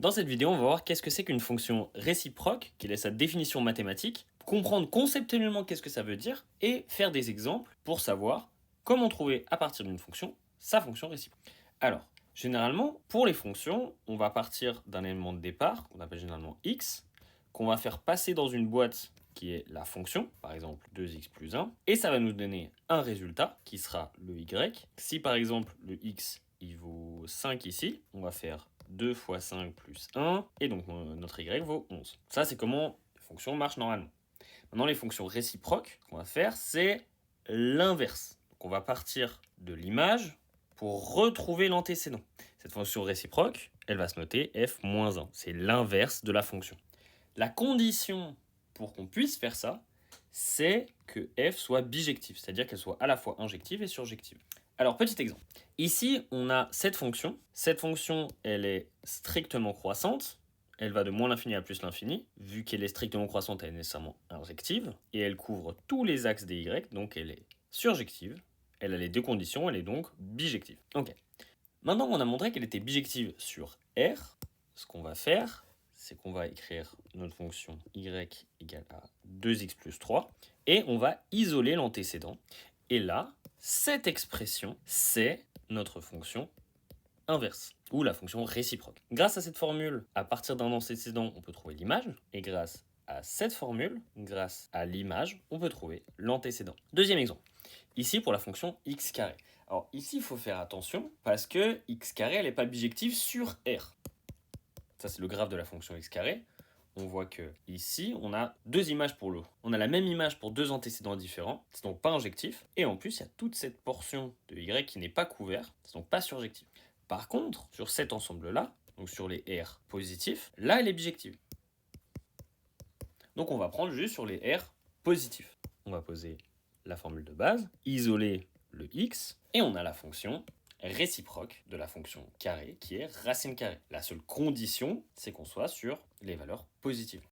Dans cette vidéo, on va voir qu'est-ce que c'est qu'une fonction réciproque, quelle est sa définition mathématique, comprendre conceptuellement qu'est-ce que ça veut dire et faire des exemples pour savoir comment trouver à partir d'une fonction sa fonction réciproque. Alors, généralement, pour les fonctions, on va partir d'un élément de départ qu'on appelle généralement x, qu'on va faire passer dans une boîte qui est la fonction, par exemple 2x plus 1, et ça va nous donner un résultat qui sera le y. Si par exemple le x il vaut 5 ici, on va faire 2 fois 5 plus 1, et donc notre y vaut 11. Ça, c'est comment les fonctions marchent normalement. Maintenant, les fonctions réciproques, ce qu'on va faire, c'est l'inverse. Donc, on va partir de l'image pour retrouver l'antécédent. Cette fonction réciproque, elle va se noter f-1. C'est l'inverse de la fonction. La condition pour qu'on puisse faire ça, c'est que f soit bijective, c'est-à-dire qu'elle soit à la fois injective et surjective. Alors, petit exemple. Ici, on a cette fonction. Cette fonction, elle est strictement croissante. Elle va de moins l'infini à plus l'infini. Vu qu'elle est strictement croissante, elle est nécessairement injective. Et elle couvre tous les axes des y, donc elle est surjective. Elle a les deux conditions, elle est donc bijective. Ok. Maintenant qu'on a montré qu'elle était bijective sur R, ce qu'on va faire, c'est qu'on va écrire notre fonction y égale à 2x plus 3. Et on va isoler l'antécédent. Et là, cette expression, c'est notre fonction inverse, ou la fonction réciproque. Grâce à cette formule, à partir d'un antécédent, on peut trouver l'image, et grâce à cette formule, grâce à l'image, on peut trouver l'antécédent. Deuxième exemple, ici pour la fonction x carré. Alors ici, il faut faire attention, parce que x carré, elle n'est pas bijective sur R. Ça, c'est le graphe de la fonction x carré. On voit que ici, on a deux images pour l'eau. On a la même image pour deux antécédents différents, c'est donc pas injectif. Et en plus, il y a toute cette portion de y qui n'est pas couverte, c'est donc pas surjectif. Par contre, sur cet ensemble-là, donc sur les R positifs, là, elle est bijective. Donc on va prendre juste sur les R positifs. On va poser la formule de base, isoler le x, et on a la fonction réciproque de la fonction carré qui est racine carrée. La seule condition, c'est qu'on soit sur les valeurs positives.